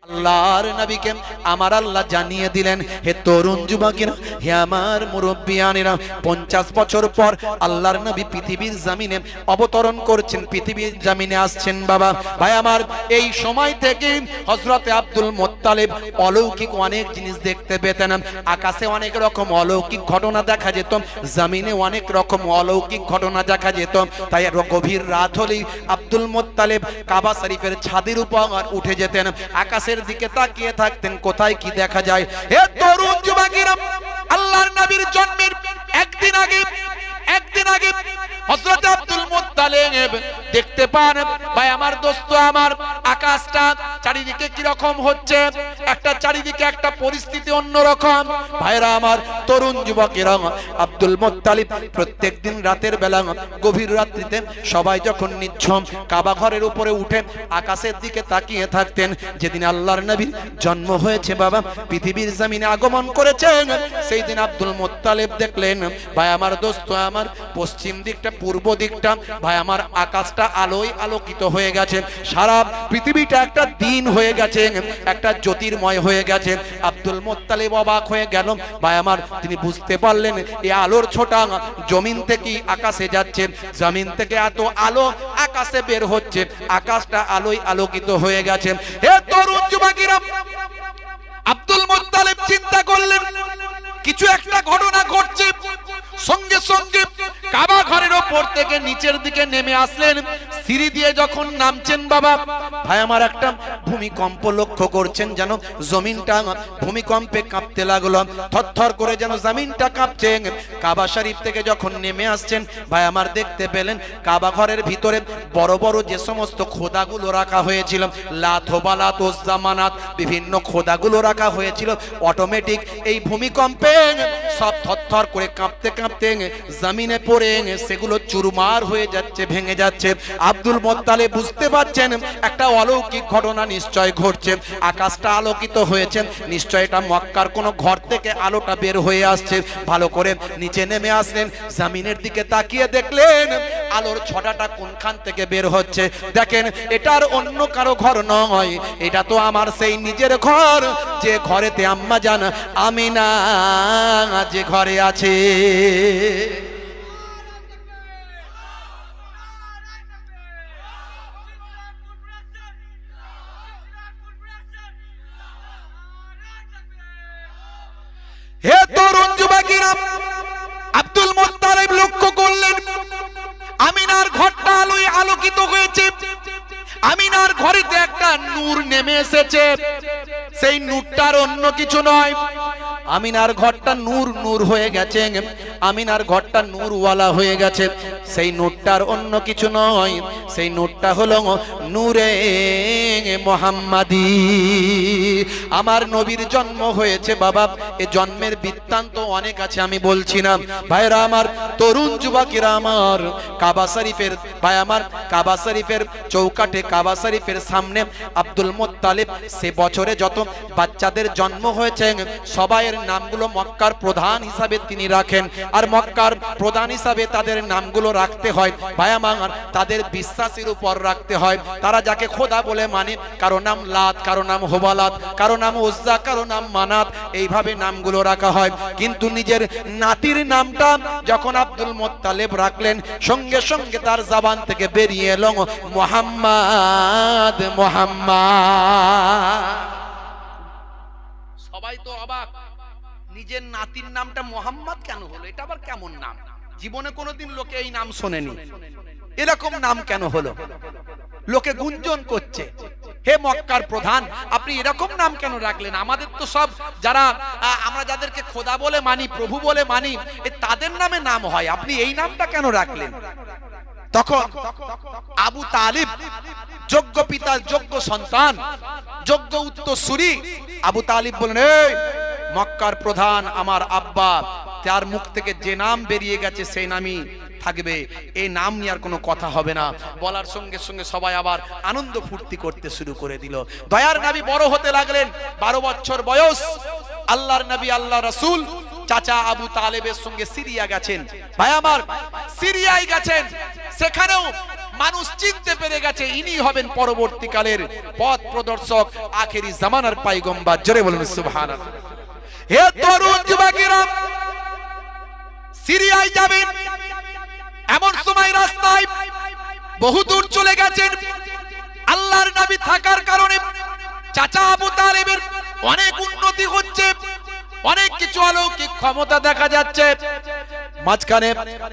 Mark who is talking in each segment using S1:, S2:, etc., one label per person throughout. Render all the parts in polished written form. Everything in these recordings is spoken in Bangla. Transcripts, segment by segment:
S1: আল্লাহর নবীকে আমার আল্লাহ জানিয়ে দিলেন, হে তরুণ যুবকেরা, হে আমার মুরব্বিয়ানেরা, 50 বছর পর আল্লাহর নবী পৃথিবীর জমিনে অবতরণ করছেন, পৃথিবীর জমিনে আসছেন। বাবা ভাই আমার, এই সময় থেকে হযরতে আব্দুল মুত্তালিব অলৌকিক অনেক জিনিস দেখতে পেতেন। আকাশে অনেক রকম অলৌকিক ঘটনা দেখা যেত, জমিনে অনেক রকম অলৌকিক ঘটনা দেখা যেত। তাই গভীর রাত হলেই আব্দুল মুত্তালিব কাবা শরীফের ছাদের উপর উঠে যেতেন, আকাশের দিকে তাকিয়ে থাকতেন কোথায় কি দেখা যায়। হে তরুণ যুবকেরা, আল্লাহর নবীর জন্মের একদিন আগে হযরত আব্দুল মুত্তালিব দেখতে পান, ভাই আমার দোস্ত আমার, আকাশটা চারিদিকে কি রকম হচ্ছে, একটা চারিদিকে একটা পরিস্থিতি অন্যরকম। ভাইরা আমার, তরুণ যুবকেরা, আব্দুল মুত্তালিব প্রত্যেকদিন রাতের বেলা গভীর রাত্রিতে সবাই যখন নিঝুম কাবা ঘরের উপরে উঠে আকাশের দিকে তাকিয়ে থাকতেন। যেদিন আল্লাহর নবীর জন্ম হয়েছে, বাবা পৃথিবীর জমিনে আগমন করেছেন, সেই দিন আব্দুল মুত্তালিব দেখলেন, ভাই আমার দোস্ত আমার, পশ্চিম দিকটা পূর্ব দিকটা ভাই আমার আকাশটা আলোয় আলোকিত হয়ে গেছে, সারা পৃথিবীটা একটা দিন হয়ে গেছে, একটা জ্যোতির্ময় হয়ে গেছে। আব্দুল মুত্তালিব অবাক হয়ে গেল, ভাই আমার তিনি বুঝতে পারলেন এই আলোর ছোটা জমিন থেকে আকাশে যাচ্ছে, জমিন থেকে এত আলো আকাশে বের হচ্ছে, আকাশটা আলোয় আলোকিত হয়ে গেছে। হে তরুণ যুবকেরা, আব্দুল মুত্তালিব চিন্তা করলেন কিছু একটা ঘটনা ঘটছে। সঙ্গে সঙ্গে কাবা ঘরের উপর থেকে নিচের দিকে নেমে আসলেন, সিঁড়ি দিয়ে যখন নামছেন, বাবা ভাই আমার একটা ভূমিকম্প লক্ষ্য করছেন, যেন জমিনটা ভূমিকম্পে কাঁপতে লাগলো, থরথর করে যেন জমিনটা কাঁপছে। কাবা শরীফ থেকে যখন নেমে আসছেন, ভাই আমার দেখতে পেলেন কাবা ঘরের ভিতরে বড় বড় যে সমস্ত খোদাগুলো রাখা হয়েছিল, লাত বালাত উজ্জা মানাত, বিভিন্ন খোদাগুলো রাখা হয়েছিল, অটোমেটিক এই ভূমিকম্পে সব থরথর করে কাঁপতে কাঁপতে জমিনে পড়ে সেগুলো চুরমার হয়ে যাচ্ছে, ভেঙে যাচ্ছে। আব্দুল মুত্তালিব বুঝতে পারছেন একটা অলৌকিক ঘটনা নিশ্চয় ঘটছে, আকাশটা আলোকিত হয়েছে, নিশ্চয় এটা মক্কার কোনো ঘর থেকে আলোটা বের হয়ে আসছে। ভালো করে নিচে নেমে আসলেন, জমিনের দিকে তাকিয়ে দেখলেন আলোর ছটাটা কোনখান থেকে বের হচ্ছে। দেখেন, এটার অন্য কারো ঘর নয়, এটা তো আমার সেই নিজের ঘর, যে ঘরেতে আম্মা জান আমিনা যে ঘরে আছে। হে তরুণ যুবকেরা, আব্দুল মুত্তালিব লক্ষ্য করলেন আমিনার ঘরটা আলোয় আলোকিত হয়েছে, আমিনার ঘরেতে একটা নূর নেমে এসেছে। সেই নূরটার অন্য কিছু নয়, আমিনার ঘরটা নূর হয়ে গেছে, আমিনার ঘরটা নূরওয়ালা হয়ে গেছে। সেই নূরটার অন্য কিছু নয়, সেই নূরটা হলো নূরে মুহাম্মাদি। আমার নবীর জন্ম হয়েছে, বাবা এ জন্মের বৃত্তান্ত অনেক আছে, আমি বলছি না। ভাইরা আমার, তরুণ যুবকেরা আমার, কাবা শরীফের ভাই আমার, কাবা শরীফের চৌকাঠে, কাবা শরীফের সামনে আব্দুল মুত্তালিব সে বছরে যত বাচ্চাদের জন্ম হয়েছে সবাইয়ের নামগুলো মক্কার প্রধান হিসাবে তিনি রাখেন। আর মক্কার প্রধান হিসাবে তাদের নামগুলো রাখতে হয় ভাই আমার, তাদের বিশ্বাসের উপর রাখতে হয়। তারা যাকে খোদা বলে মানে, কারো নাম লাত, কারো নাম হোবালাত, কারো নাম উজ্জা, কারো নাম মানাত, এইভাবে নামগুলো রাখা হয়। কিন্তু নিজের নাতির নামটা যখন আব্দুল মুত্তালিব রাখলেন, সঙ্গে সঙ্গে তার জবান থেকে বেরিয়ে এলো মুহাম্মদ মুহাম্মদ। সবাই তো অবাক, নিজের নাতির নামটা মুহাম্মদ কেন হলো? এটা আবার কেমন নাম? জীবনে কোনোদিন লোকে এই নাম শোনেনি, এরকম নাম কেন হলো? লোকে গুঞ্জন করছে, হে মক্কার প্রধান, আপনি এরকম নাম কেন রাখলেন? আমাদের তো সব যারা আমরা যাদেরকে খোদা বলে মানি, প্রভু বলে মানি, তাদের নামে নাম হয়, আপনি এই নামটা কেন রাখলেন? তখন আবু তালিব, যোগ্য পিতা, যোগ্য সন্তান, যোগ্য উত্তরসূরি, আবু তালিব বলেন, এই মক্কার প্রধান আমার আব্বা, তার মুখ থেকে যে নাম বেরিয়ে গেছে সেই নামই থাকবে, এই নাম নিয়ে আর কোনো কথা হবে না। বলার সঙ্গে সঙ্গে সবাই আবার আনন্দ ফুর্তি করতে শুরু করে দিল। দয়ার নবী বড় হতে লাগলেন, 12 বছর বয়স। আল্লাহর নবী, আল্লাহ রাসূল চাচা আবু তালেবের সঙ্গে সিরিয়া গেছেন। ভাই আমার, সিরিয়ায় গেছেন, সেখানেও মানুষ চিনতে পেরে গেছে ইনি হবেন পরবর্তীকালের পথ প্রদর্শক, আখেরি জামানার পয়গম্বর। জোরে বলুন সুবহানাল্লাহ। হে তরুণ যুবকেরা, সিরিয়ায় যাবেন, এমন সময় রাস্তায় বহু দূর চলে গেছেন। আল্লাহর নবী থাকার কারণে চাচা আবু তালেবের অনেক উন্নতি হচ্ছে, অনেক কিছু অলৌকিক ক্ষমতা দেখা যাচ্ছে। মাঝখানে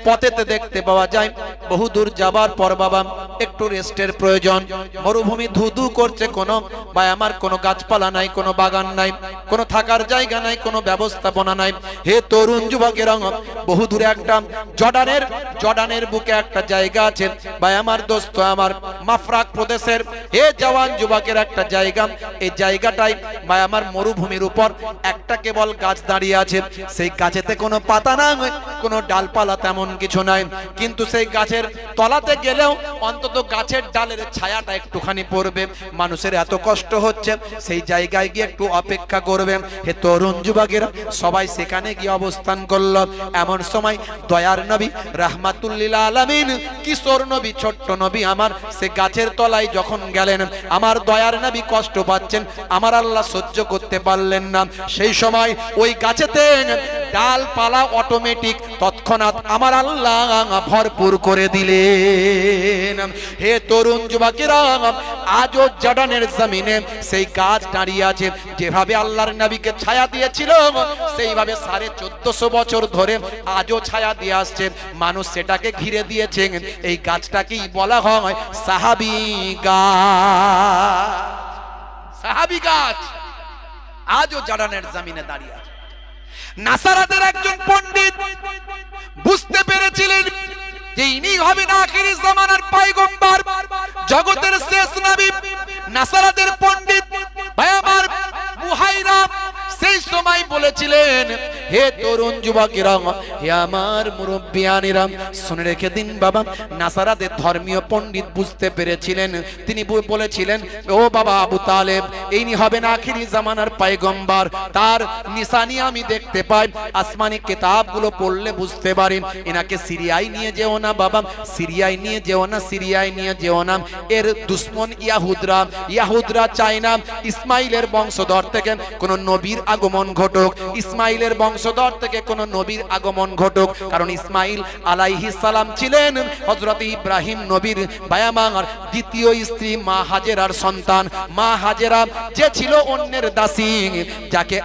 S1: পথেতে দেখতে পাওয়া যায় বহু দূর যাবার পর বাবা একটু রেস্টের প্রয়োজন। মরুভূমি ধুধু করছে, কোনো বা আমার কোনো গাছপালা নাই, কোনো বাগান নাই, কোনো থাকার জায়গা নাই, কোনো ব্যবস্থাপনা নাই। হে তরুণ যুবকেরা, বহু দূরে একটা জর্ডানের বুকে একটা জায়গা আছে বা আমার দোস্ত আমার মাফরাক প্রদেশের হে জওয়ান যুবকের একটা জায়গা। এই জায়গাটাই বা আমার মরুভূমির উপর একটা কেবল গাছ দাঁড়িয়ে আছে। সেই গাছেতে কোনো পাতা নাই, কোনো ডালপালা তেমন কিছু নাই, কিন্তু সেই গাছের তলাতে গেলেও অন্তত গাছের ডালের ছায়াটা একটুখানি পড়বে। মানুষের এত কষ্ট হচ্ছে, সেই জায়গায় গিয়ে একটু অপেক্ষা করবে। হে তরুণ যুবকেরা, সবাই সেখানে গিয়ে অবস্থান করল। এমন সময় দয়ার নবী রাহমাতুল্লিল আলামিন, কিশোর নবী, ছোট্ট নবী আমার সে গাছের তলায় যখন গেলেন, আমার দয়ার নবী কষ্ট পাচ্ছেন, আমার আল্লাহ সহ্য করতে পারলেন না। সেই সময় ওই গাছেতে ডালপালা অটোমেটিক তৎক্ষণাৎ আমার আল্লাহ ভরপুর করে দিলেন। হে তরুণ যুবকেরা, আজও জর্ডানের জমিনে সেই গাছ দাঁড়িয়ে আছে। যেভাবে আল্লাহর নবীকে ছায়া দিয়েছিল সেইভাবে 1450 বছর ধরে আজও ছায়া দিয়ে আসছে। মানুষ সেটাকে ঘিরে দিয়েছে। এই গাছটাকেই বলা হয় সাহাবী গাছ। সাহাবী গাছ আজও জর্ডানের জমিনে দাঁড়িয়ে আছে। নাসারাতের একজন পণ্ডিত বুঝতে পেরেছিলেন যে ইনি হবেন আখিরি জামানার পয়গম্বর, জগতের শেষ নবী। নাসারাতের পণ্ডিত ভাই আমার মুহাইরা সেই সময় বলেছিলেন, হে তরুণ যুবকেরা, হে আমার মুরব্বিয়ানেরা, শুনে রেখে দিন বাবা। নাসারাতের ধর্মীয় পণ্ডিত বুঝতে পেরেছিলেন। তিনি বলেছিলেন, ও বাবা আবু তালেব, ইনি হবেন আখিরি জামানার পয়গম্বর। তার নিশানি আমি দেখতে পাই, আসমানি কিতাবগুলো পড়লে বুঝতে পারি। এনাকে সিরিয়ায় নিয়ে যেও না বাবা, সিরিয়ায় নিয়ে যেও না, সিরিয়ায় নিয়ে যেও না। এর দুশ্মন ইয়াহুদরা চায় না ইসমাইলের বংশধর থেকে কোন নবীর আগমন ঘটুক, ইসমাইলের বংশধর থেকে কোন নবীর আগমন ঘটুক। কারণ ইসমাইল আলাইহিস সালাম ছিলেন হযরত ইব্রাহিম নবীর বায়ামার দ্বিতীয় স্ত্রী মা হাজেরার সন্তান। মা হাজেরা যে ছিল অন্যের দাসী, যাকে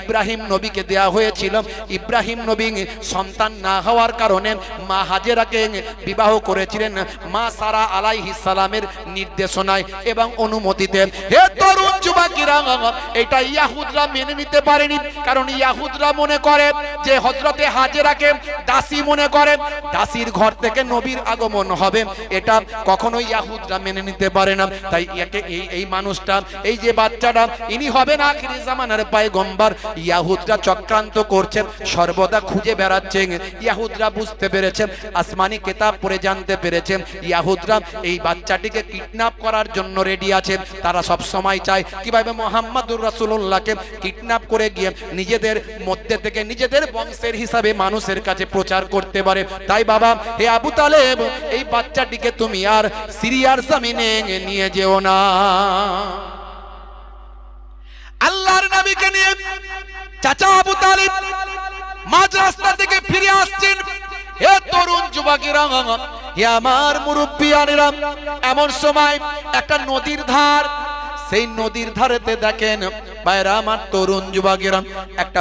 S1: ইব্রাহিম নবীকে দেয়া হয়েছিল। ইব্রাহিম নবী সন্তান না হওয়ার কারণে মা হাজেরাকে বিবাহ করেছিলেন মা সারা আলাইহিস সালামের নির্দেশনায় এবং অনুমতিতে। হে তরুণ যুবকেরা, এটা ইয়াহুদরা মেনে নিতে পারেনি। কারণ ইয়াহুদরা মনে করে যে হযরতে হাজেরাকে দাসী মনে করে, দাসীর ঘর থেকে নবীর আগমন হবে, এটা কখনো ইয়াহুদরা মেনে নিতে পারে না। তাই একে এই মানুষটা, এই যে বাচ্চাটা, ইনি হবেন আখিরি জামানার পয়গম্বর। ইয়াহুদরা চক্রান্ত করছে, সর্বদা খুঁজে বেড়াচ্ছে। ইয়াহুদরা বুঝতে পেরেছে, আসমানি কিতাব পড়ে জানতে পেরেছে, ইয়াহুদরা এই বাচ্চাটিকে কিডন্যাপ করার জন্য রেডি আছে। তারা সব সময় চায় কিভাবে মুহাম্মদুর রাসূলুল্লাহকে কিডন্যাপ করে গিয়ে নিজেদের মধ্যে থেকে নিজেদের বংশের হিসাবে মানুষের কাছে প্রচার করতে পারে। তাই বাবা, হে আবু তালেব, এই বাচ্চাটিকে তুমি আর সিরিয়ার জমিনে নিয়ে যেও না। আল্লাহর নবীকে নিয়ে চাচা আবু তালেব মাঝ রাস্তা থেকে ফিরে আসছেন। হে তরুণ যুবকেরা, হে আমার মুরব্বিয়ানেরা, এমন সময় একটা নদীর ধার, সেই নদীর ধারেতে দেখেন ভাইরা আমার তরুণ যুবকেরা, একটা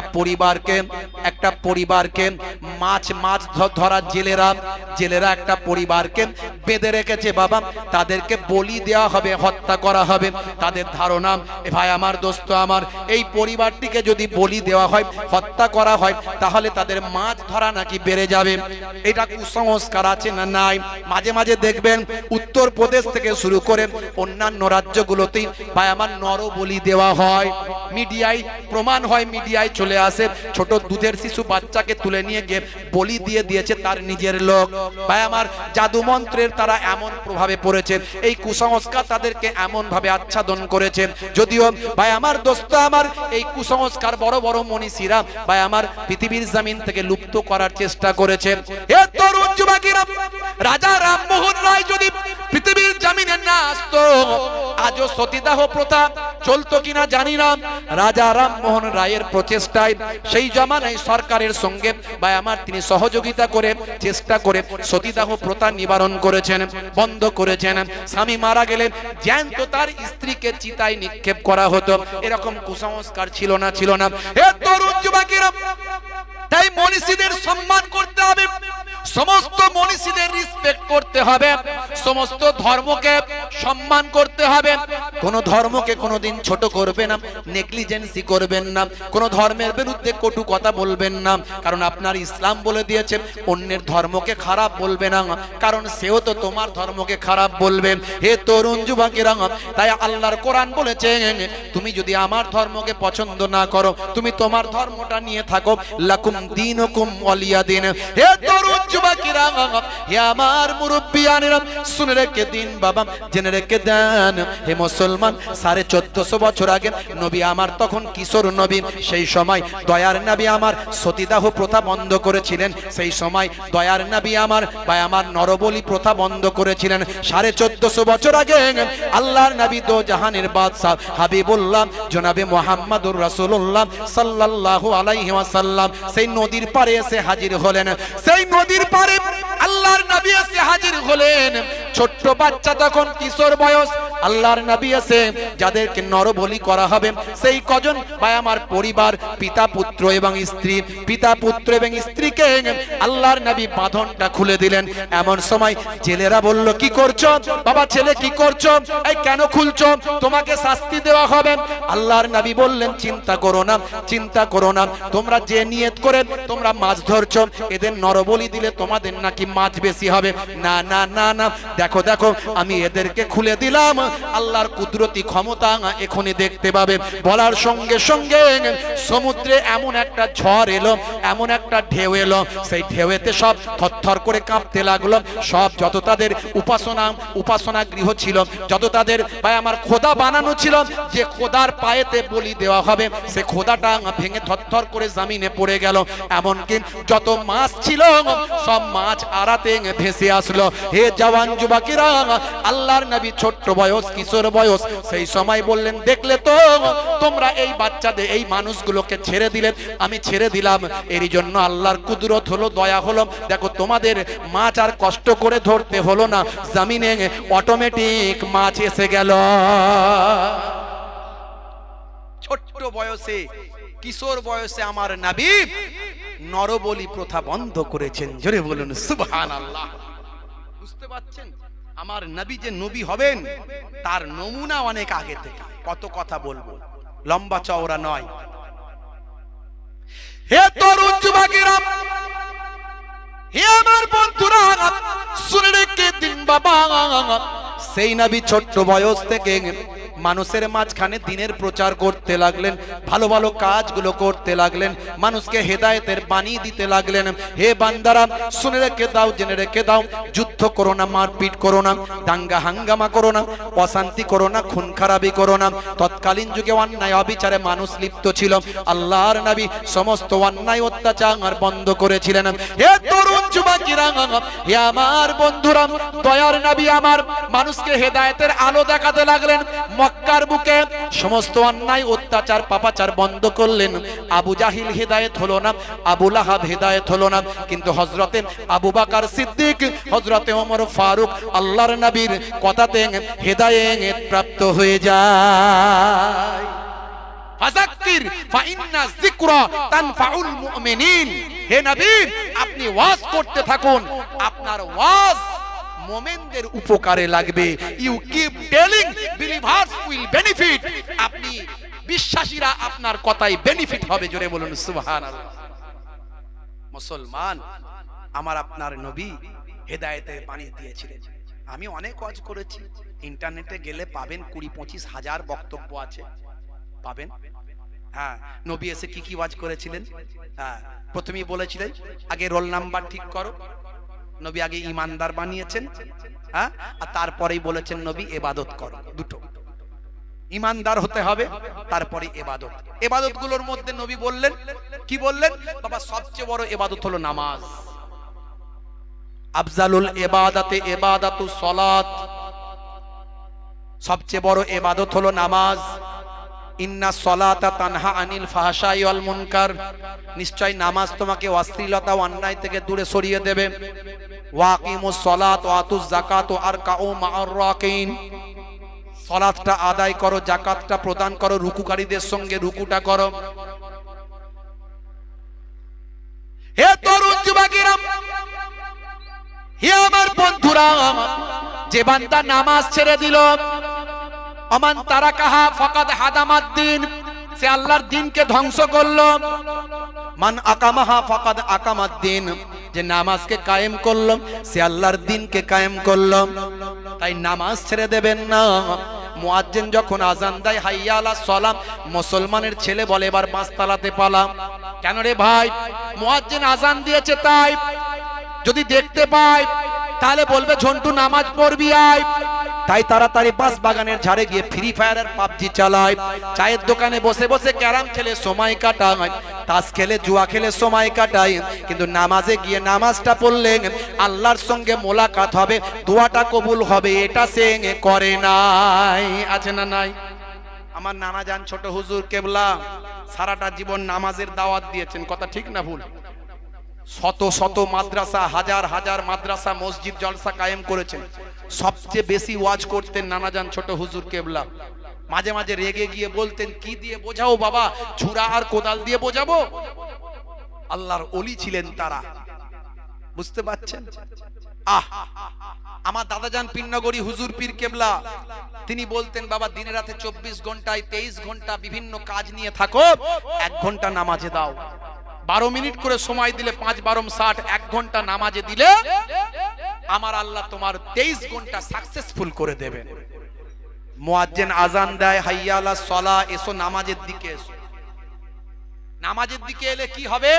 S1: পরিবারকে মাছ ধরা জেলেরা একটা পরিবারকে বেঁধে রেখেছে বাবা। তাদেরকে বলি দেওয়া হবে, হত্যা করা হবে। তাদের ধারণা, ভাই আমার দোস্ত আমার, এই পরিবারটিকে যদি বলি দেওয়া হয়, হত্যা করা হয়, তাহলে তাদের মাছ ধরা নাকি বেড়ে যাবে। এটা কুসংস্কার আছে না নাই? মাঝে মাঝে দেখবেন উত্তরপ্রদেশ থেকে শুরু করে অন্যান্য রাজ্যগুলোতেই ভাই আমার নর বলি দেওয়া হয়। মিডিয়ায় প্রমাণ হয়, মিডিয়ায় চলে আসে, ছোট দুধের শিশু বাচ্চাকে তুলে নিয়ে গিয়ে বলি দিয়ে দিয়েছে তার নিজের লোক। ভাই আমার, জাদু মন্ত্রের তারা এমন প্রভাবে পড়েছে, এই কুসংস্কার তাদেরকে এমন ভাবে আচ্ছাদন করেছে। যদিও ভাই আমার দোস্ত আমার, এই কুসংস্কার বড় বড় মনীষীরা ভাই আমার পৃথিবীর জমিন থেকে লুপ্ত করার চেষ্টা করেছে। এ তরুণ যুবকেরা, রাজা রামমোহন রায় যদি পৃথিবীর জমিনে না আসতো, আজও সতীদাহ প্রথা চলতো কিনা জানি না। রাজা রামমোহন রায়ের প্রচেষ্টায় সেই জমানায় সরকারের সঙ্গে ভাই আমার তিনি সহযোগিতা করে চেষ্টা করে সতীদাহ প্রথা নিবারণ করেছেন, বন্ধ করেছেন। স্বামী মারা গেলে জ্যান্ত তার স্ত্রীকে চিতায় নিক্ষেপ করা হতো, এরকম কুসংস্কার ছিল না, ছিল না। হে তরুণ যুবকেরা, তাই মনীষীদের সম্মান করতে হবে, সমস্ত মনীষীদের রেসপেক্ট করতে হবে, সমস্ত ধর্মকে সম্মান করতে হবে। কোন ধর্মকে কোনোদিন ছোট করবে না, নেগলিজেন্সি করবেন না, কোন ধর্মের বিরুদ্ধে কটু কথা বলবেন না, কারণ আপনার ইসলাম বলে দিয়েছে অন্যের ধর্মকে খারাপ বলবে না, কারণ সেও তো তোমার ধর্মকে খারাপ বলবে। হে তরুণ যুবকেরা, তাই আল্লাহর কোরআন বলেছে তুমি যদি আমার ধর্মকে পছন্দ না করো, তুমি তোমার ধর্মটা নিয়ে থাকো, লাকুম দীনুকুম ওয়ালিয়া দিন। হে তরুণ যুবকেরা, হে আমার মুরব্বিয়ানেরা, শুনে রেখে দিন বাবা, জেনে রেখে দেন। হে মুসলমান, 1450 বছর আগে নবী আমার তখন কিশোর নবী, সেই সময় দয়ার নবী আমার সতীদাহ প্রথা বন্ধ করেছিলেন, সেই সময় দয়ার নবী আমার ভাই আমার নরবলি প্রথা বন্ধ করেছিলেন। 1450 বছর আগে আল্লাহর নবী দো জাহানের বাদশা হাবিবুল্লাহ জনাবে মুহাম্মদুর রাসূলুল্লাহ সাল্লাল্লাহু আলাইহি ওয়াসাল্লাম সেই নদীর পারে এসে হাজির হলেন। সেই নদীর পারে আল্লাহর নবী এসে হাজির হলেন। ছোট্ট বাচ্চা তখন কিশোর বয়স, আল্লাহর নবী এসে যাদেরকে নরবলি করা হবে সেই কজন ভাই আমার পরিবার, পিতা পুত্র এবং স্ত্রী, পিতা পুত্র এবং স্ত্রীকে আল্লাহর নবী বাঁধনটা খুলে দিলেন। এমন সময় জেলেরা বলল, কি করছো বাবা, ছেলে কি করছো, এই কেন খুলছো, তোমাকে শাস্তি দেওয়া হবে। আল্লাহর নবী বললেন, চিন্তা করো না, চিন্তা করো না, তোমরা যে নিয়ত করে তোমরা মাছ ধরছো, এদের নরবলি দিলে তোমাদের নাকি মাছ বেশি হবে। না না না না, দেখো দেখো আমি এদেরকে খুলে দিলাম, আল্লাহর কুদরতি ক্ষমতা এখনই দেখতে পাবে। বলার সঙ্গে সঙ্গে সমুদ্রে এমন একটা ঝড় এলো, এমন একটা ঢেউ এলো, সেই ঢেউতে সব থরথর করে কাঁপতে লাগলো। সব যত তাদের উপাসনা গৃহ ছিল, যত তাদের ভাই আমার খোদা বানানো ছিল, যে খোদার পায়েতে বলি দেওয়া হবে, সে খোদাটা ভেঙে থরথর করে জমিনে পড়ে গেল। এমনকি যত মাছ ছিল সব মাছ আড়াতে ভেসে আসলো। হে জওয়ান যুবকেরা, আল্লাহর নবী ছোট্ট বয়স, কিশোর বয়স, সেই সময় বললেন, দেখলে তো তোমরা এই বাচ্চাদের, এই মানুষগুলোকে ছেড়ে দিলে, আমি ছেড়ে দিলাম, এরই জন্য আল্লাহর কুদরত হলো, দয়া হলো। দেখো তোমাদের মাছ আর কষ্ট করে ধরতে হলো না, জমিনে অটোমেটিক মাছ এসে গেল। ছোট্ট বয়সে, কিশোর বয়সে আমার নবী নরবলি প্রথা বন্ধ করেছেন। জোরে বলুন সুবহানাল্লাহ। বুঝতে পারছেন আমার নবী যে নবী হবেন তার নমুনা অনেক আগে থেকে। কত কথা বলবো, লম্বা চওড়া নয়। হে তরুণ যুবকেরা, হে আমার বন্ধুরা, শুনে রেখে দিন বাবা, সেই নবী ছোট্ট বয়স থেকে মানুষের মাঝখানে দিনের প্রচার করতে লাগলেন, ভালো ভালো কাজগুলো করতে লাগলেন, মানুষকে হেদায়েতের বাণী দিতে লাগলেন। হে বান্দারা, শুনে রেখে দাও, জেনে রেখে দাও, যুদ্ধ করো না, মারপিট করো না, দাঙ্গা হাঙ্গামা করো না, অশান্তি করো না, খুন খারাপি করো না। তৎকালীন যুগে অন্যায় অবিচারে মানুষ লিপ্ত ছিল, আল্লাহর নবী সমস্ত অন্যায় অত্যাচার বন্ধ করেছিলেন। হে তরুণ যুবকেরা, হে আমার বন্ধুরা, দয়ার নবী আমার মানুষকে হেদায়েতের আলো দেখাতে লাগলেন। মক্কার বুকে সমস্ত অন্যায় অত্যাচার পাপাচার বন্ধ করলেন। আবু জাহিল হেদায়েত হলো না, আবু লাহাব হেদায়েত হলো না, কিন্তু হযরতে আবু বকর সিদ্দিক, হযরতে ওমর ফারুক আল্লাহর নবীর কথাতে হেদায়েত প্রাপ্ত হয়ে যায়। ফাযাক্কির ফাইন্না যিকরা তানফাউল মুমিনিন। হে নবী, আপনি ওয়াজ করতে থাকুন, আপনার ওয়াজ মুমিনদের উপকারে লাগবে। You keep telling, believers will benefit. আপনি বিশ্বাসীরা আপনার কথাই বেনিফিট হবে। জোরে বলুন সুবহানাল্লাহ। মুসলমান, আমার আপনার নবী হেদায়েতের বাণী দিয়েছিলেন। আমি অনেক ওয়াজ করেছি, ইন্টারনেটে গেলে পাবেন 20-25 হাজার বক্তব্য আছে, পাবেন। হ্যাঁ, নবী এসে কি কি ওয়াজ করেছিলেন? হ্যাঁ, প্রথমেই বলেছিলেন আগে রোল নাম্বার ঠিক করো। নবী আগে ইমানদার বানিয়েছেন, হ্যাঁ, আর তারপরেই বলেছেন নবী ইবাদত করো। দুটো, ইমানদার হতে হবে, তারপরে ইবাদত। ইবাদত গুলোর মধ্যে নবী বললেন, কি বললেন? বাবা সবচেয়ে বড় ইবাদত হলো নামাজ। আফজালুল ইবাদাতে ইবাদাতুস সালাত, সবচেয়ে বড় ইবাদত হলো নামাজ। ইন্না সলাতা তানহা আনিল ফাহশাই ওয়াল মুনকার, নিশ্চয় নামাজ তোমাকে অশ্লীলতা ও অন্যায় থেকে দূরে সরিয়ে দেবে। ওয়াকিমুস সলাত ওয়া আতুজ যাকাত ওয়া আরকাউ মা'আর রাকিন, সালাতটা আদায় করো, যাকাতটা প্রদান করো, রুকুকারীদের সঙ্গে রুকুটা করো। হে তরুণ যুবকেরা, হে আমার বন্ধুরা, যে বান্দা নামাজ ছেড়ে দিল, আমান তারাকাহা ফাকাদ হাদামাদ্দিন, সে আল্লাহর দ্বীনকে ধ্বংস করলো। মান আকামাহা ফাকাদ আকামাদ্দিন, যে নামাজকে কায়েম করলো সে আল্লাহর দ্বীনকে কায়েম করলো। তাই নামাজ ছেড়ে দেবেন না। মুয়াজ্জিন যখন আজান দেয় হাইয়া আলাস সালাম, মুসলমানের ছেলে বলে এবার পাঁচতলাতে পালাম। কেন রে ভাই? মুয়াজ্জিন আজান দিয়েছে তাই। যদি দেখতে পায় তাহলে বলবে ঝন্টু নামাজ পড়বি আয়। তাই তাড়াতাড়ি বাস বাগানের ঝাড়ে গিয়ে ফ্রি ফায়ার আর পাবজি চালায়, চায়ের দোকানে বসে বসে ক্যারাম খেলে সময় কাটায়, তাস খেলে জুয়া খেলে সময় কাটায়। কিন্তু নামাজে গিয়ে নামাজটা পড়লেন, আল্লাহর সঙ্গে মোলাকাত হবে, দোয়াটা কবুল হবে, এটা সে করে নাই। আছে না নাই? আমার নানা জান ছোট হুজুর কেবলা সারাটা জীবন নামাজের দাওয়াত দিয়েছেন, কথা ঠিক না ভুল? শত শত মাদ্রাসা, হাজার হাজার মাদ্রাসা, মসজিদ, জলসা কায়েম করেছেন। সবচেয়ে বেশি ওয়াজ করতেন নানাজান ছোট হুজুর কেবলা। মাঝে মাঝে রেগে গিয়ে বলতেন, কি দিয়ে বোঝাও বাবা, ছুরা আর কোদাল দিয়ে বোঝাবো? আল্লাহর ওলি ছিলেন তারা, বুঝতে পারছেন? আমার দাদাজান পীরনগরী হুজুর পীর কেবলা, তিনি বলতেন বাবা দিনে রাতে 24 ঘন্টায় 23 ঘন্টা বিভিন্ন কাজ নিয়ে থাকো, 1 ঘন্টা নামাজে দাও। 12 মিনিট করে সময় দিলে 5 12 60, 1 ঘন্টা নামাজে দিলে আমার আল্লাহ তোমার 23 ঘন্টা সাকসেসফুল করে দেবেন। মুয়াজ্জিন আজান দেয় হাইয়া আলাস সালাহ, এসো নামাজের দিকে এসো। নামাজের দিকে এলে কি হবে?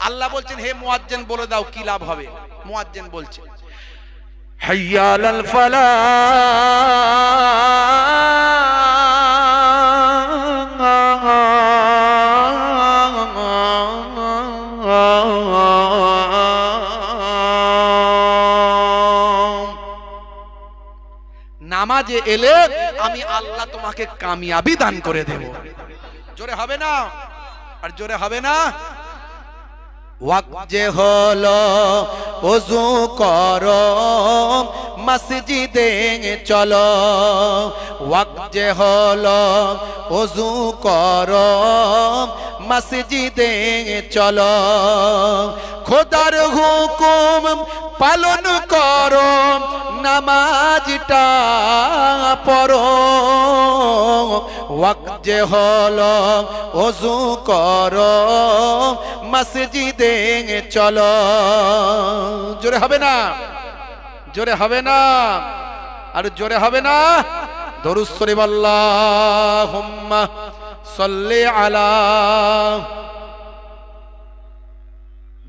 S1: আল্লাহ বলছেন হে মুয়াজ্জিন বলে দাও কি লাভ হবে। মুয়াজ্জিন বলছেন হাইয়া আলাল ফালাহ, নামাজে এলে আমি আল্লাহ তোমাকে কামিয়াবি দান করে দেব। জোরে হবে না? আর জোরে হবে না? ওয়াক্ত যে হলো ওযু করো মসজিদে চলো, ওয়াক্ত যে হলো ওযু করো মসজিদে চলো, খোদার হুকুম পালন করো, নামাজটা পড়ো। ওয়াক্ত যে হলো ওযু করো মসজিদে চলো। জোরে হবে না? জোরে হবে না? আর জোরে হবে না? দরুদ শরীফ আল্লাহুম্মা সাল্লি আলা।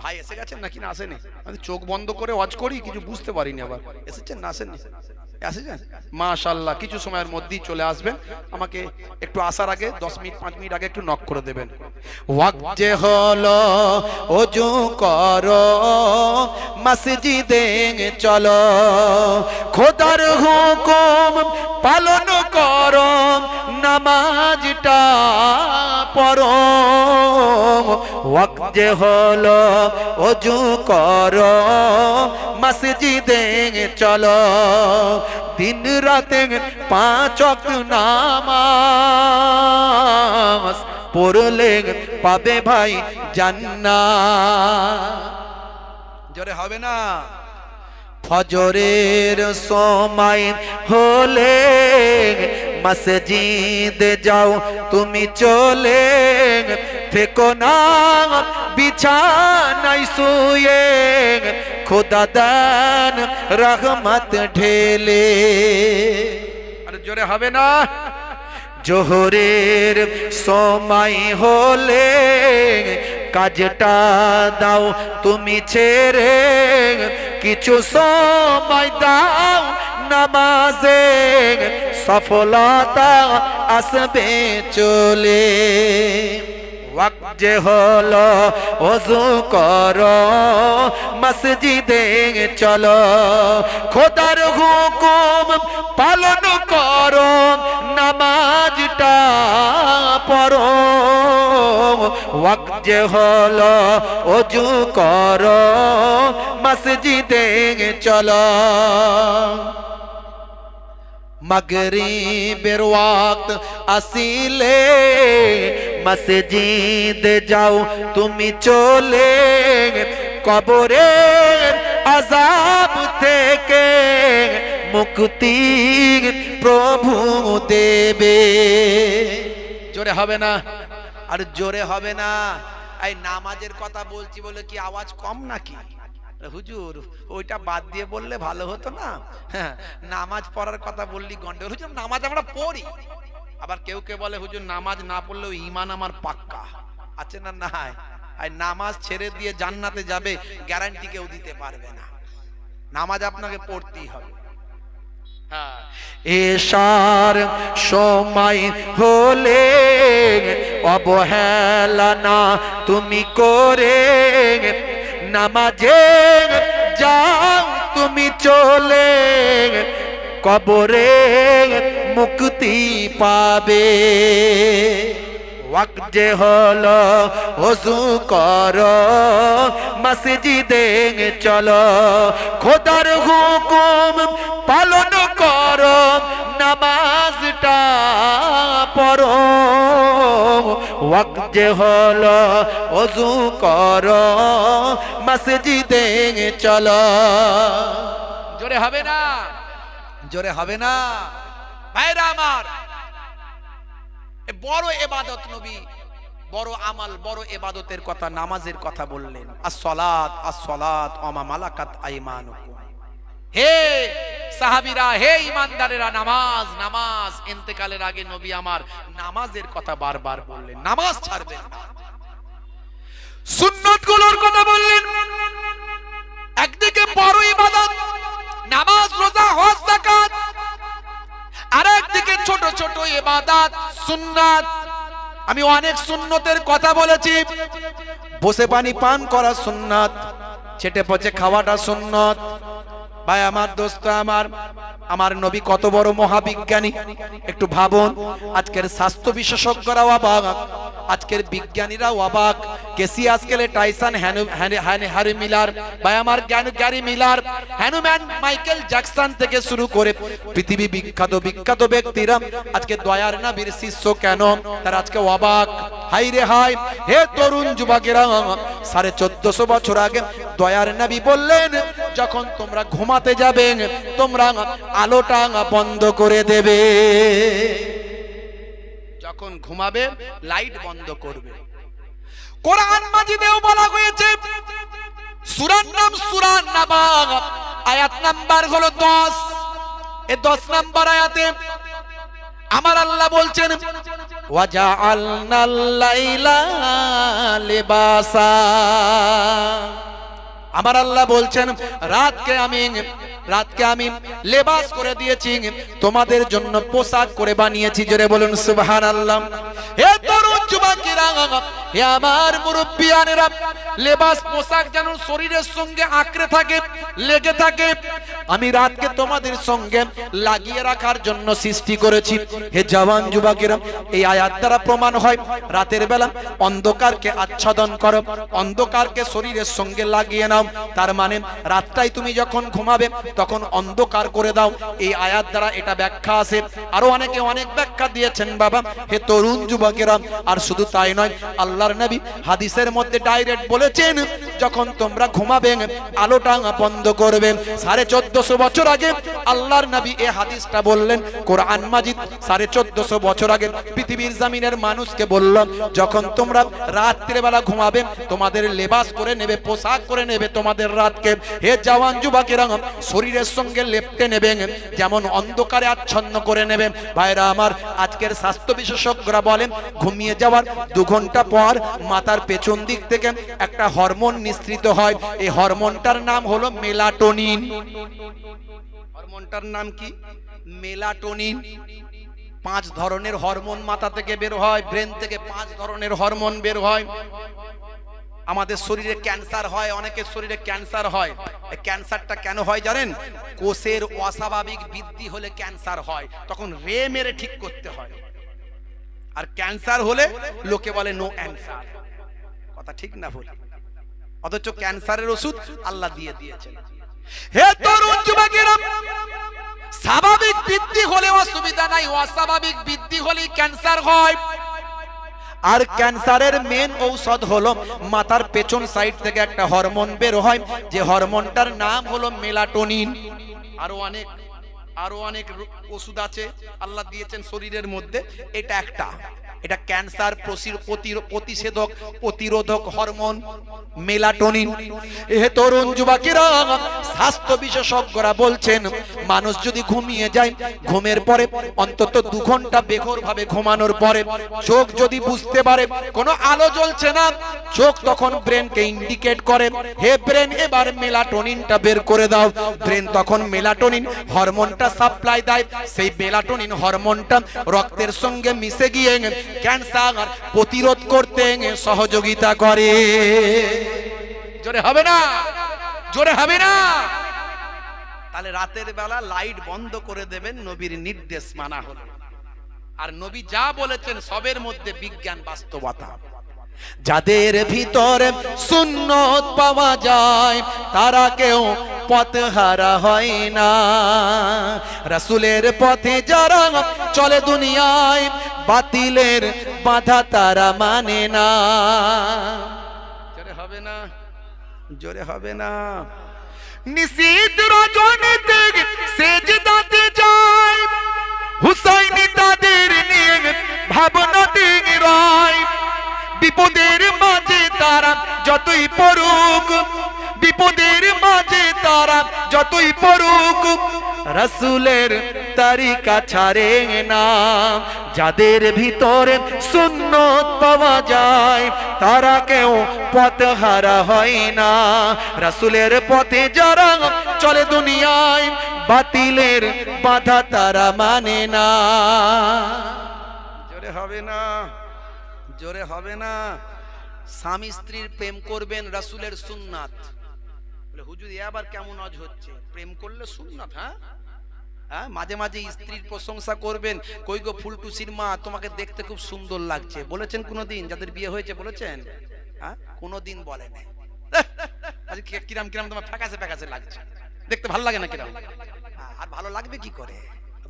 S1: ভাই এসে গেছেন নাকি না আসেনি? আমি চোখ বন্ধ করে ওয়াজ করি, কিছু বুঝতে পারিনি। আবার এসেছেন না আসেননি? এসেছেন? মাশাআল্লাহ, কিছু সময়ের মধ্যেই চলে আসবেন। আমাকে একটু আসার আগে 10 মিনিট 5 মিনিট আগে একটু নক করে দেবেন। ওয়াক্ত যে হলো ওযু করো মসজিদে চলো, খোদার হুকুম পালন করো, নামাজটা পড়ো। ওয়াক্ত যে হলো ওযু করো মসজিদে চলো, দিন রাতে 5 ওয়াক্ত নামাজ পড়লে পাবে ভাই জান্নাত। জোরে হবে না? ফজরের সময় হলে মসজিদে যাও তুমি চলে, থেকো না বিছানায় শুয়ে, খোদা দান রহমত ঢেলে। আরে জোরে হবে না? জোহরের সময় হলে কাজটা দাও তুমি ছেড়ে, কিছু সময় দাও নামাজে, সফলতা আসবে চলে। ওয়াক্ত যে হলো ওযু করো, মসজিদে চলো, খোদার হুকুম পালন করো, নামাজটা পড়ো। ওয়াক্ত যে হলো ওযু করো, মসজিদে চলো। মাগরিবের ওয়াক্ত আসিলে মসজিদ যাও তুমি চলে, কবরের আযাব থেকে মুক্তি প্রভু দেবে। জোরে হবে না? আর জোরে হবে না? এই নামাজের কথা বলছি বলে কি আওয়াজ কম নাকি? হুজুর ওইটা বাদ দিয়ে বললে ভালো হতো না? হ্যাঁ, নামাজ পড়ার কথা বললি গন্ডগোল। হুজুর নামাজ আমরা পড়ি, আবার কেউ কেউ বলে হুজুর নামাজ না পড়লেও ঈমান আমার পাক্কা আছে না? নাই। আর নামাজ ছেড়ে দিয়ে জান্নাতে যাবে গ্যারান্টি কেউ দিতে পারবে না। নামাজ আপনাকে পড়তেই হবে। এশার সময় হলে অবহেলা না তুমি করে, নামাজে যাও তুমি চলে, কবরে মুক্তি পাবে। ওয়াক্ত যে হলো ওযু করো, মসজিদে চলো, খোদার হুকুম পালন করো, নামাজটা পড়ো। ওয়াক্ত যে হলো ওযু করো, মসজিদে চলো। জোরে হবে না? জোরে হবে না? ভাইরা আমার, বড় ইবাদত নবী, বড় আমাল, বড় ইবাদতের কথা, নামাজের কথা বললেন। as-salat as-salat ওয়া মা মালাকাত আইমানুকুম। হে সাহাবীরা, হে ঈমানদারেরা, নামাজ নামাজ। ইন্তেকালের আগে নবী আমার নামাজের কথা বারবার বললেন, নামাজ ছাড়বেন না। সুন্নতগুলোর কথা বললেন। একদিকে বড় ইবাদত নামাজ, রোজা, হজ, যাকাত, আর একদিকে ছোট ছোট ইবাদত সুন্নাত। আমি অনেক সুন্নতের কথা বলেছি। বসে পানি পান করা সুন্নাত, ছেটে পচে খাওয়াটা সুন্নাত। ভাই আমার, দোস্ত আমার, আমার নবী কত বড় মহাবিজ্ঞানী একটু ভাবুন। আজকের স্বাস্থ্য বিশেষজ্ঞরাও অবাক, আজকের বিজ্ঞানীরাও অবাক। কেসিয়াস কেলে, টাইসন, হ্যারি মিলার, ভাই আমার Gary Miller, Hanuman, Michael Jackson থেকে শুরু করে পৃথিবী বিখ্যাত বিখ্যাত ব্যক্তিরা আজকে দয়ার নবীর শিষ্য কেন, তারা আজকে অবাক। হাই রে হাই, হে তরুণ যুবকেরা, 1450 বছর আগে দয়ার নবী বললেন, যখন তোমরা ঘুমাতে যাবে তোমরা আলোটা বন্ধ করে দেবে। যখন ঘুমাবে লাইট বন্ধ করবে। কোরআন মাজিদেও বলা হয়েছে, সূরার নাম সূরা নাবা, আয়াত নাম্বার হলো 10। এই 10 নাম্বার আয়াতে আমার আল্লাহ বলছেন, ওয়াজআলনাল লাইলা লিবাসা। আমার আল্লাহ বলছেন, রাতকে আমি লেবাস করে দিয়েছি, তোমাদের জন্য পোশাক করে বানিয়েছি। জোরে বলুন সুবহানাল্লাহ। হে তরুণ যুবকেরা, হে আমার মুরব্বিয়ানেরা, লেবাস পোশাক যেন শরীরের সঙ্গে আঁকড়ে থাকে, লেগে থাকে, আমি রাতকে তোমাদের সঙ্গে লাগিয়ে রাখার জন্য সৃষ্টি করেছি। হে জওয়ান যুবকেরা, এই আয়াত দ্বারা প্রমাণ হয় রাতের বেলা অন্ধকারকে আচ্ছাদন করো, অন্ধকারকে শরীরের সঙ্গে লাগিয়ে নাও। তার মানে রাতটাই তুমি যখন ঘুমাবে তখন অন্ধকার করে দাও। এই আয়াত দ্বারা এটা ব্যাখ্যা আছে। আরো অনেকে অনেক ব্যাখ্যা দিয়েছেন বাবা। হে তরুণ যুবকেরা, আর শুধু তাই নয়, আল্লাহর নবী হাদিসের মধ্যে ডাইরেক্ট বলেছেন, যখন তোমরা ঘুমাবে আলোটা বন্ধ করবে। 1450 বছর আগে আল্লাহর নবী এই হাদিসটা বললেন। কোরআন মাজিদ 1450 বছর আগে পৃথিবীর জমিনের মানুষকে বলল, যখন তোমরা রাত্রে বেলা ঘুমাবে তোমাদের লেবাস করে নেবে, পোশাক করে নেবে তোমাদের রাতকে। হে জওয়ান যুবকেরা, শরীরের সঙ্গে লেপটে নেবে, যেমন অন্ধকারে আচ্ছন্ন করে নেবে। ভাইরা আমার, আজকের স্বাস্থ্য বিশেষজ্ঞরা বলেন ঘুমিয়ে যাওয়ার 2 ঘন্টা পর মাথার পেছন দিক থেকে একটা হরমোন নিঃসৃত হয়। এই হরমোনটার নাম হলো মেলাটোনিন। হরমোনটার নাম কি? মেলাটোনিন। 5 ধরনের হরমোন মাথা থেকে বের হয়, ব্রেন থেকে 5 ধরনের হরমোন বের হয়। আমাদের শরীরে ক্যান্সার হয়, অনেকের শরীরে ক্যান্সার হয়। এই ক্যান্সারটা কেন হয় জানেন? কোষের অস্বাভাবিক বৃদ্ধি হলে ক্যান্সার হয়, তখন রে মেরে ঠিক করতে হয়। আর ক্যান্সার হলে লোকে বলে নো অ্যানসার। কথা ঠিক না ভুল? অথচ ক্যান্সারের ওষুধ আল্লাহ দিয়ে দিয়েছেন। হে তরুণ যুবকেরা, স্বাভাবিক বৃদ্ধি হলে অসুবিধা নাই, অস্বাভাবিক বৃদ্ধি হলে ক্যান্সার হয়। আর ক্যান্সারের মেন ঔষধ হলো মাথার পেছন সাইড থেকে একটা হরমোন বের হয়, যে হরমোনটার নাম হলো মেলাটোনিন। আরো অনেক ওষুধ আছে আল্লাহ দিয়েছেন শরীরের মধ্যে, এটা একটা। এটা ক্যান্সার প্রতিষেধক প্রতিরোধক হরমোন মেলাটোনিন। হে তরুণ যুবকেরা, স্বাস্থ্য বিশেষজ্ঞরা বলছেন মানুষ যদি ঘুমিয়ে যায়, ঘুমের পরে অন্তত 2 ঘন্টা বেঘোর ভাবে ঘুমানোর পরে চোখ যদি বুঝতে পারে কোনো আলো জ্বলছে না, চোখ তখন ব্রেনকে ইন্ডিকেট করে, হে ব্রেন এবার মেলাটোনিনটা বের করে দাও। ব্রেন তখন মেলাটোনিন হরমোনটা সাপ্লাই দেয়। সেই মেলাটোনিন হরমোনটা রক্তের সঙ্গে মিশে গিয়ে ক্যান্সার প্রতিরোধ করতে সহযোগিতা করে। জোরে হবে না? জোরে হবে না? তাহলে রাতের বেলা লাইট বন্ধ করে দেবেন, নবীর নির্দেশ মানা হলো। আর নবী যা বলেছেন সবের মধ্যে বিজ্ঞান বাস্তবতা। যাদের ভিতরে সুন্নত পাওয়া যায় তারা কেউ পথহারা হয় না। রাসূলের পথে যারা চলে দুনিয়ায় বাতিলের বাধা তারা মানে না। জোরে হবে না? জোরে হবে না? নিশীথ রজনীতে সেজদাতে যায়, হুসাইনি তাদের নিয়ে ভাবনাতে রয়। বিপদের মাঝে তারা যতই পড়ুক, বিপদের মাঝে তারা যতই পড়ুক, রাসূলের তরিকা ছাড়ে না। যাদের ভিতরে সুন্নত পাওয়া যায় তারা কেউ পথহারা হয় না। রাসূলের পথে যারা চলে দুনিয়ায় বাতিলের বাধা তারা মানে না। জোরে হবে না? জোরে হবে না? স্বামী স্ত্রীর প্রেম করবেন রাসূলের সুন্নাত। বলে হুজুর এ আবার কেমন আজ হচ্ছে? প্রেম করলে সুন্নাত? হ্যাঁ, মাঝে মাঝে স্ত্রীর প্রশংসা করবেন, কই গো ফুলটুসির মা তোমাকে দেখতে খুব সুন্দর লাগছে। বলেছেন কোনোদিন? যাদের বিয়ে হয়েছে বলেছেন? হ্যাঁ, কোনোদিন বলে নাই। আজ কিরাম কিরাম তোমার ফ্যাকাসে ফ্যাকাসে লাগছে, দেখতে ভালো লাগে না কিরাম? আর ভালো লাগবে কি করে?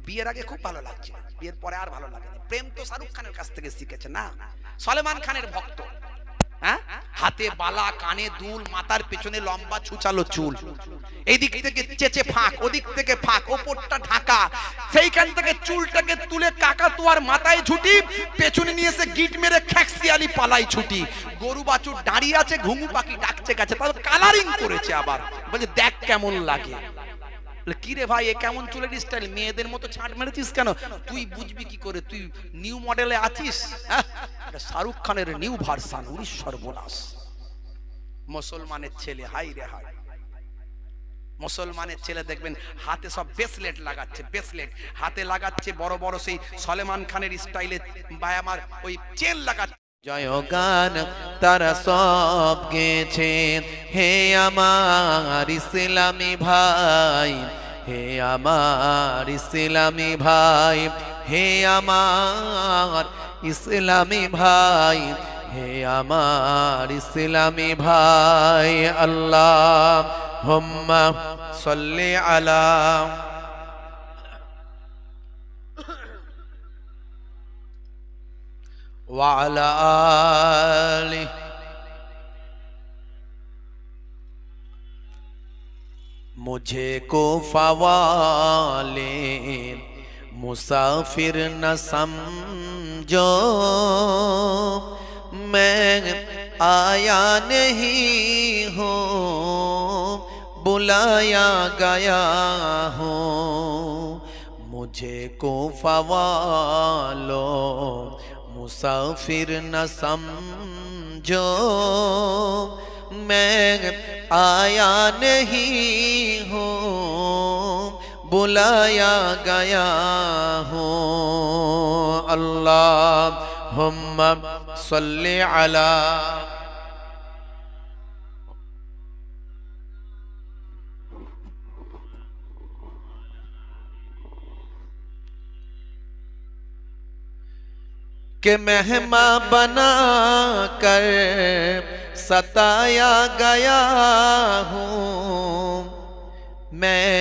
S1: বিয়ের আগে খুব ভালো লাগছে, বিয়ের পরে আর ভালো লাগে না। প্রেম তো শাহরুখ খানের কাছ থেকে শিখেছে না, সলমান খানের ভক্ত। হ্যাঁ, হাতে বালা, কানে দুল, মাথার পেছনে লম্বা ছুচালো চুল, এই দিক থেকে চেচে ফাঁক, ওদিক থেকে ফাঁক, ওপরটা ঢাকা, সেইখান থেকে চুলটাকে তুলে কাকাতুয়ার মাথায় ছুটি, পেছনে নিয়ে এসে গিট মেরে খ্যাকসিয়ালি পালাই ছুটি। গরু বাছুর দাঁড়িয়ে আছে, ঘুঘু পাখি ডাকছে কাছে, তারপর কালারিং করেছে আবার, বলছে দেখ কেমন লাগে। কি রে ভাই, এ কেমন চুলের স্টাইল? মেয়েদের মতো ছাঁট মেরেছিস কেন? তুই বুঝবি কি করে? তুই নিউ মডেলে আছিস? শাহরুখ খানের নিউ ভার্সন। উড়িষ সর্বনাশ। মুসলমানের ছেলে, হাই রে হাই, মুসলমানের ছেলে দেখবেন হাতে সব ব্রেসলেট লাগাচ্ছে, ব্রেসলেট হাতে লাগাচ্ছে, বড় বড় সেই সলমান খানের স্টাইলে আমার ওই চেন লাগাচ্ছে। জয় গান তারা সব গেছে, হে আমার ইসলামী ভাই, হে আমার ইসলামী ভাই, হে আমার ইসলামী ভাই, হে আমার ইসলামী ভাই। আল্লাহুম্মা সাল্লি আলা ওয়া আলা আলিহি मुझे कोफा वाले मुसाफिर न समझो, मैं आया नहीं हूँ बुलाया गया हूँ। मुझे कोफा वालो मुसाफिर न समझो, मैं आया नहीं हूँ बुलाया गया हूँ। अल्लाहुम्मा सल्ली अला के मेहमा बना कर सताया गया हूँ, मैं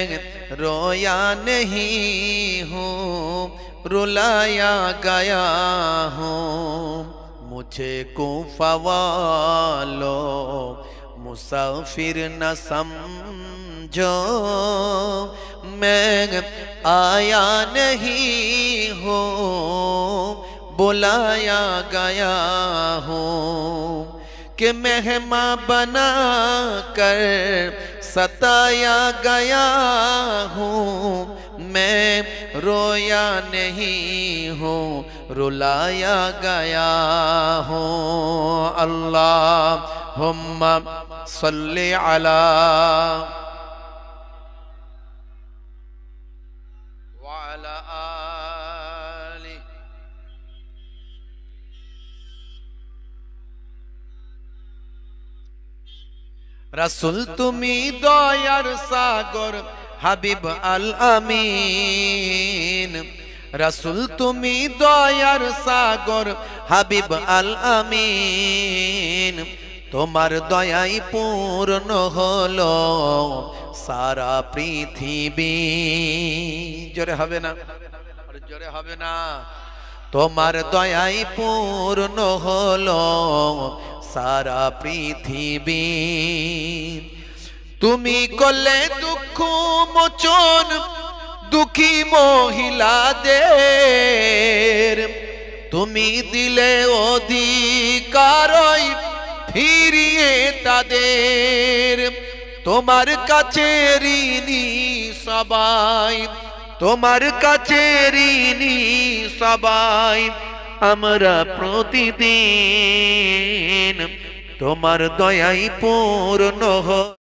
S1: रोया नहीं हूँ रुलाया गया हूँ। मुझे कोफा वालो मुसाफिर न समझो, मैं आया नहीं हूँ बुलाया गया हूँ। कि मेहमा बना कर सताया गया हूँ, मैं रोया नहीं हूँ रुलाया गया हूँ। अल्लाहुम्मा सल्ली अला वअला आलि। रसूल तुमी दयार सागर হাবিব আল আমিন। রসুল তুমি দয়ার সাগর হাবিব আল আমিন। তোমার দয়াই পূর্ণ হলো সারা পৃথিবী। জোরে হবে না, জোরে হবে না। তোমার দয়াই পূর্ণ হলো সারা পৃথিবী। তুমি করলে দুঃখ মোচন দুঃখী মহিলাদের, তুমি দিলে অধিকার ফিরিয়ে তাদের। তোমার কাছে ঋণী সবাই, তোমার কাছে ঋণী সবাই আমরা প্রতিদিন। তোমার দয়াই পূর্ণ